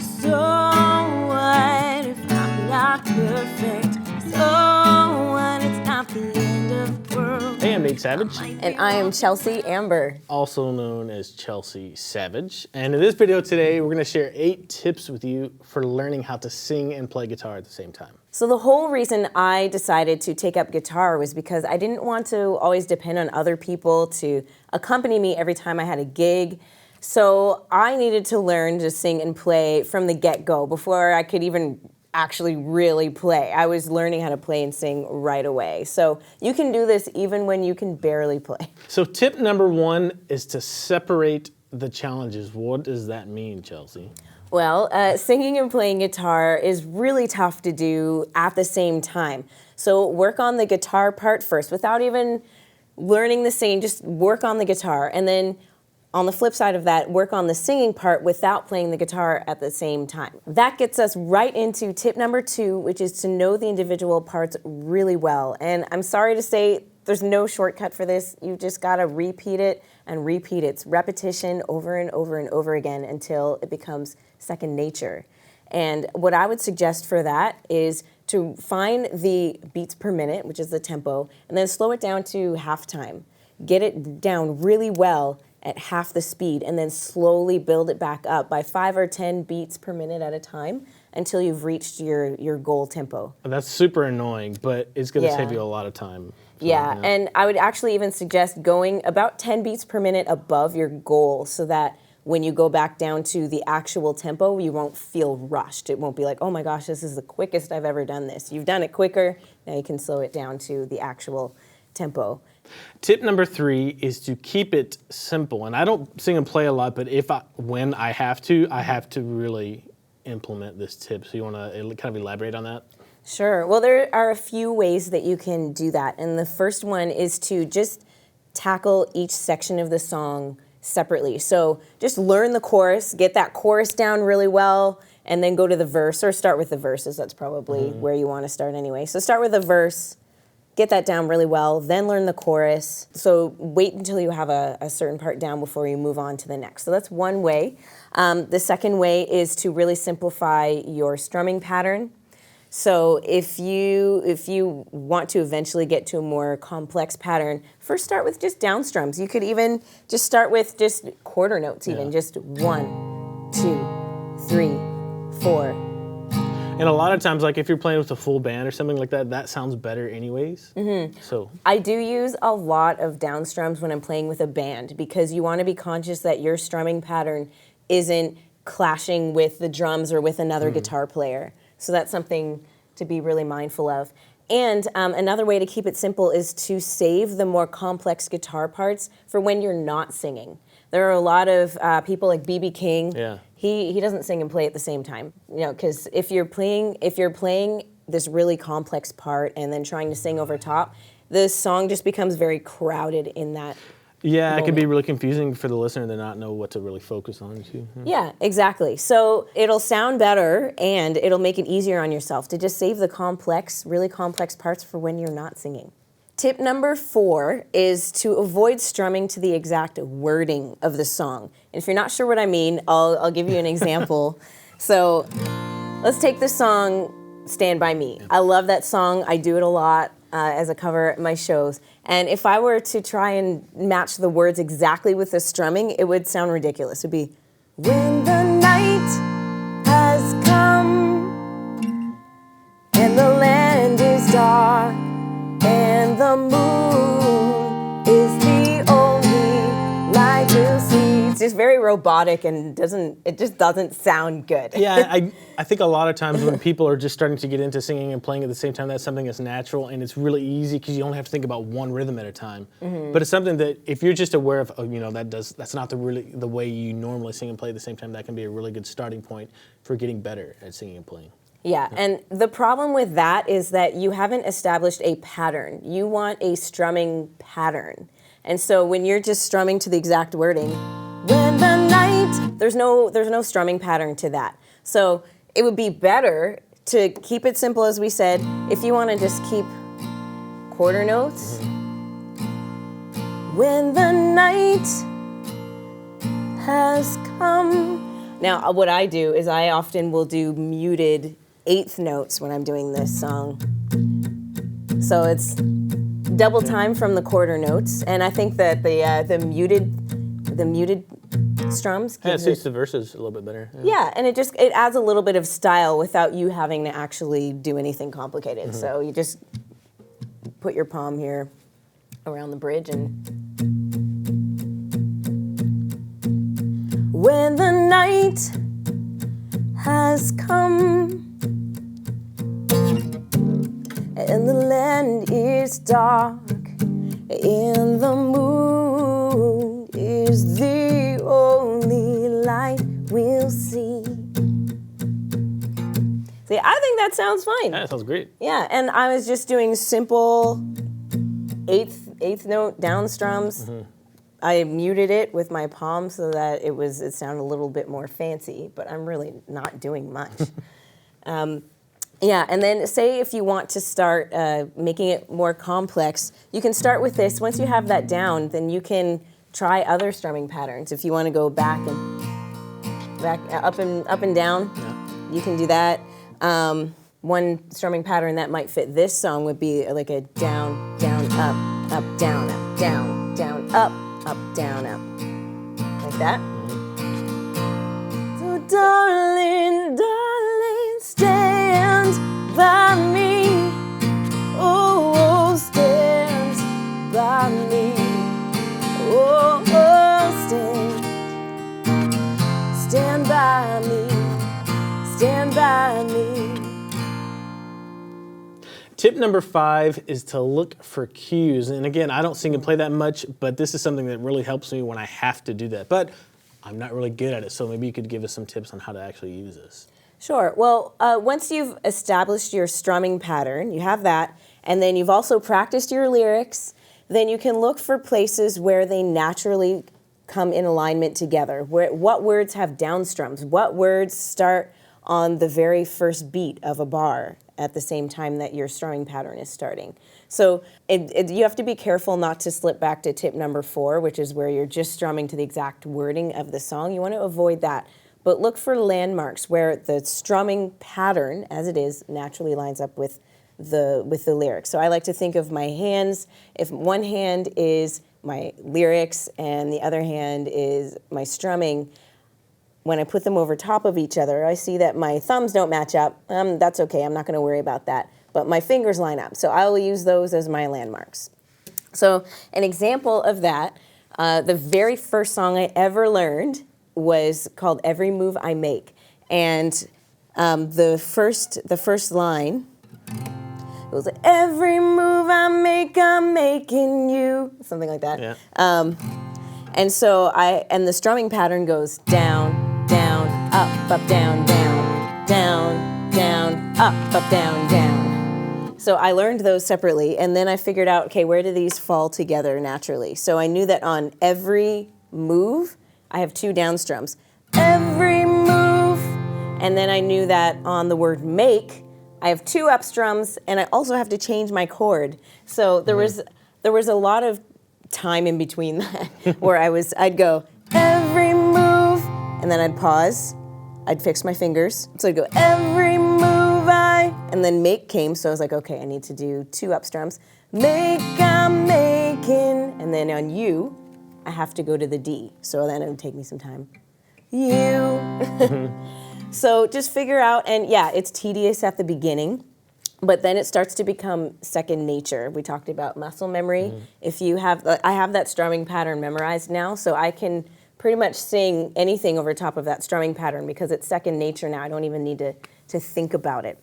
So what if I'm not perfect? So what, it's not the end of the world. Hey, I'm Nate Savage. And I am Chelsea Amber. Also known as Chelsea Savage. And in this video today, we're gonna share 8 tips with you for learning how to sing and play guitar at the same time. So the whole reason I decided to take up guitar was because I didn't want to always depend on other people to accompany me every time I had a gig. So I needed to learn to sing and play from the get-go before I could even actually really play. I was learning how to play and sing right away. So you can do this even when you can barely play. So tip number 1 is to separate the challenges. What does that mean, Chelsea? Well, singing and playing guitar is really tough to do at the same time. So work on the guitar part first without even learning the singing, just work on the guitar. And then on the flip side of that, work on the singing part without playing the guitar at the same time. That gets us right into tip number 2, which is to know the individual parts really well. And I'm sorry to say, there's no shortcut for this. You just gotta repeat it and repeat it. It's repetition over and over and over again until it becomes second nature. And what I would suggest for that is to find the beats per minute, which is the tempo, and then slow it down to half time. Get it down really well at half the speed, and then slowly build it back up by 5 or 10 beats per minute at a time until you've reached your goal tempo. That's super annoying, but it's gonna save you a lot of time. So, yeah, and I would actually even suggest going about 10 beats per minute above your goal so that when you go back down to the actual tempo, you won't feel rushed. It won't be like, oh my gosh, this is the quickest I've ever done this. You've done it quicker, now you can slow it down to the actual tempo. Tip number 3 is to keep it simple. And I don't sing and play a lot, but when I have to really implement this tip. So you wanna kind of elaborate on that? Sure. Well, there are a few ways that you can do that. And the first one is to just tackle each section of the song separately. So just learn the chorus, get that chorus down really well, and then go to the verse, or start with the verses. That's probably where you want to start anyway. So start with the verse, get that down really well, then learn the chorus. So wait until you have a certain part down before you move on to the next. So that's one way. The second way is to really simplify your strumming pattern. So if you want to eventually get to a more complex pattern, first start with just down strums. You could even just start with just quarter notes, even just 1, 2, 3, 4. And a lot of times, like if you're playing with a full band or something like that, that sounds better anyways. So I do use a lot of down strums when I'm playing with a band because you want to be conscious that your strumming pattern isn't clashing with the drums or with another guitar player. So that's something to be really mindful of. And another way to keep it simple is to save the more complex guitar parts for when you're not singing. There are a lot of people like B.B. King. Yeah. He doesn't sing and play at the same time. You know, because if you're playing this really complex part and then trying to sing over top, the song just becomes very crowded in that. yeah, it can be really confusing for the listener to not know what to really focus on too. Yeah, exactly. So it'll sound better and it'll make it easier on yourself to just save the really complex parts for when you're not singing. Tip number 4 is to avoid strumming to the exact wording of the song. And if you're not sure what I mean, I'll give you an example. So let's take the song Stand By Me. I love that song. I do it a lot as a cover at my shows. And if I were to try and match the words exactly with the strumming, it would sound ridiculous. It would be, when the night has come and the land is dark and the moon is the only light we'll see. It's just very robotic and it just doesn't sound good. Yeah, I think a lot of times when people are just starting to get into singing and playing at the same time, that's something that's natural and it's really easy because you only have to think about one rhythm at a time. But it's something that if you're just aware of, that's not the way you normally sing and play at the same time, that can be a really good starting point for getting better at singing and playing. Yeah, and the problem with that is that you haven't established a pattern. You want a strumming pattern. And so when you're just strumming to the exact wording, when the night, there's no strumming pattern to that. So it would be better to keep it simple, as we said, if you want to just keep quarter notes. When the night has come Now, what I do is I often will do muted eighth notes when I'm doing this song. So it's double time from the quarter notes, and I think that the muted strums Yeah, it gives suits it, the verses a little bit better. yeah, and it adds a little bit of style without you having to actually do anything complicated. So you just put your palm here around the bridge and. When the night has come and the land is dark and the moon is the only light we'll see. See, I think that sounds fine. Yeah, that sounds great. Yeah, and I was just doing simple eighth note down strums. I muted it with my palm so that it sounded a little bit more fancy, but I'm really not doing much. Yeah, and then say if you want to start making it more complex, you can start with this. Once you have that down, then you can try other strumming patterns. If you want to go back up and down, Yeah. you can do that. One strumming pattern that might fit this song would be like a down, down, up, down, up, down, down, up, down, up, like that. So darling, darling, stand by me. Oh, stand by me. Oh, stand by me. Stand by me. Tip number 5 is to look for cues. And again, I don't sing and play that much, but this is something that really helps me when I have to do that. But I'm not really good at it, so maybe you could give us some tips on how to actually use this. Sure. Well, once you've established your strumming pattern, you have that, and then you've also practiced your lyrics, then you can look for places where they naturally come in alignment together. What words have down strums? What words start on the very first beat of a bar at the same time that your strumming pattern is starting? So you have to be careful not to slip back to tip number 4, which is where you're just strumming to the exact wording of the song. You want to avoid that. But look for landmarks where the strumming pattern, as it is, naturally lines up with the lyrics. So I like to think of my hands. If one hand is my lyrics and the other hand is my strumming, when I put them over top of each other, I see that my thumbs don't match up. That's okay, I'm not gonna worry about that. But my fingers line up, so I will use those as my landmarks. So an example of that, the very first song I ever learned was called Every Move I Make. And the first line, it was every move I make, I'm making you, something like that. Yeah. And so the strumming pattern goes down, down, up, down, down, down, down, up, down, down. So I learned those separately, and then I figured out, okay, where do these fall together naturally? So I knew that on every move, I have 2 down strums. Every move, and then I knew that on the word make, I have 2 up strums, and I also have to change my chord. So there was a lot of time in between that where I'd go every move, and then I'd pause, I'd fix my fingers, so I'd go every move and then make came, so I was like, okay, I need to do 2 up strums. Make, I'm making, and then on you, I have to go to the D, so then it would take me some time. You. So just figure out, and yeah, it's tedious at the beginning, but then it starts to become second nature. We talked about muscle memory. If you have, I have that strumming pattern memorized now, so I can pretty much sing anything over top of that strumming pattern because it's second nature now. I don't even need to think about it.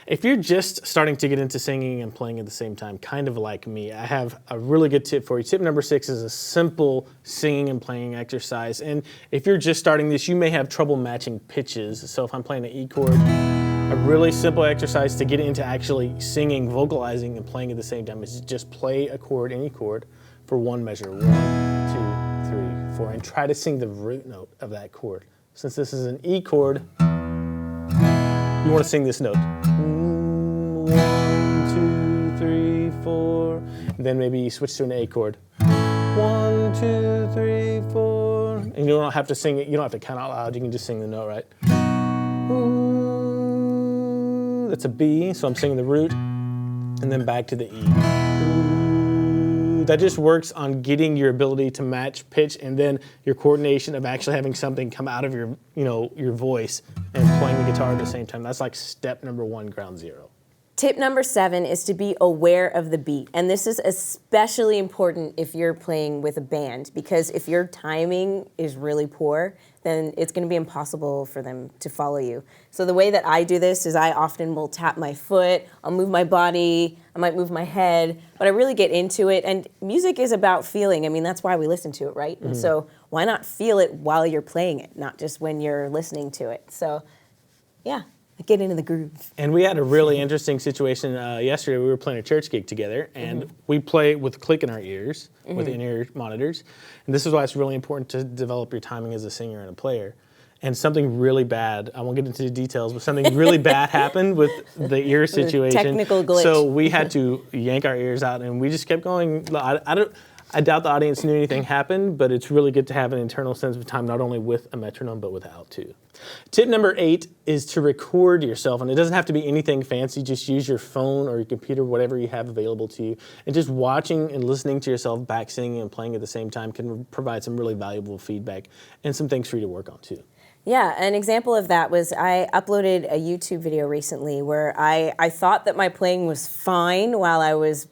If you're just starting to get into singing and playing at the same time, kind of like me, I have a really good tip for you. Tip number 6 is a simple singing and playing exercise. And if you're just starting this, you may have trouble matching pitches. So if I'm playing an E chord, a really simple exercise to get into actually singing, vocalizing, and playing at the same time is just play a chord, any chord, for 1 measure. 1, 2, 3, 4, and try to sing the root note of that chord. Since this is an E chord, you want to sing this note. 1, 2, 3, 4. Then maybe you switch to an A chord. 1, 2, 3, 4. and you don't have to sing it. You don't have to count out loud. You can just sing the note, right? That's a B, so I'm singing the root, and then back to the E. That just works on getting your ability to match pitch, and then your coordination of actually having something come out of your, your voice and playing the guitar at the same time. That's like step number 1, ground zero. Tip number 7 is to be aware of the beat. And this is especially important if you're playing with a band, because if your timing is really poor, then it's going to be impossible for them to follow you. So the way that I do this is I often will tap my foot, I'll move my body, I might move my head, but I really get into it. And music is about feeling. I mean, that's why we listen to it, right? And so why not feel it while you're playing it, not just when you're listening to it? So yeah. Get into the groove. And we had a really interesting situation yesterday. We were playing a church gig together, and we play with a click in our ears, with in-ear monitors. And this is why it's really important to develop your timing as a singer and a player. And something really bad, I won't get into the details, but something really bad happened with the ear situation. Technical glitch. So we had to yank our ears out, and we just kept going. I doubt the audience knew anything happened, but it's really good to have an internal sense of time, not only with a metronome, but without too. Tip number 8 is to record yourself, and it doesn't have to be anything fancy. Just use your phone or your computer, whatever you have available to you, and just watching and listening to yourself back singing and playing at the same time can provide some really valuable feedback and some things for you to work on too. Yeah, an example of that was I uploaded a YouTube video recently where I thought that my playing was fine while I was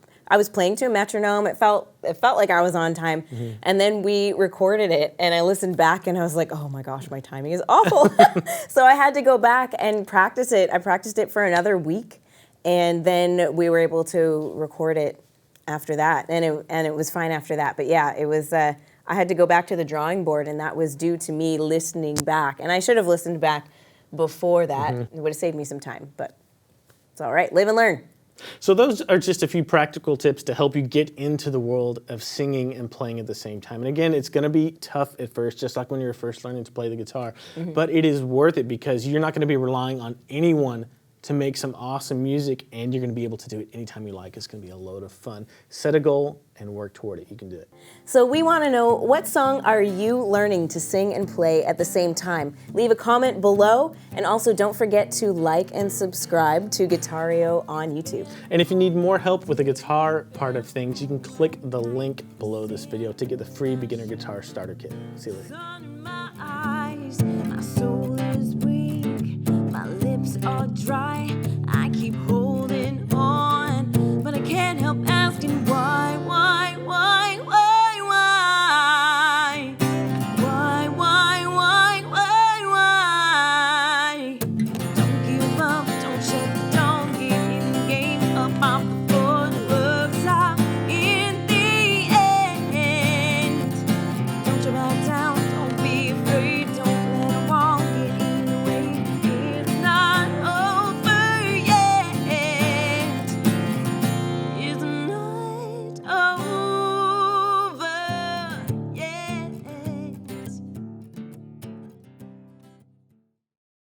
playing to a metronome. It felt like I was on time. And then we recorded it and I listened back and I was like, oh my gosh, my timing is awful. So I had to go back and practice it. I practiced it for another week, and then we were able to record it after that. And it was fine after that. But yeah, it was, I had to go back to the drawing board, and that was due to me listening back. And I should have listened back before that. It would have saved me some time, but it's all right. Live and learn. So those are just a few practical tips to help you get into the world of singing and playing at the same time. And again, it's going to be tough at first, just like when you're first learning to play the guitar. But it is worth it because you're not going to be relying on anyone to make some awesome music, and you're going to be able to do it anytime you like. It's going to be a load of fun. Set a goal and work toward it. You can do it. So we want to know, what song are you learning to sing and play at the same time? Leave a comment below, and also don't forget to like and subscribe to Guitario on YouTube. And if you need more help with the guitar part of things, you can click the link below this video to get the free beginner guitar starter kit. See you later. Sun in my eyes, my soul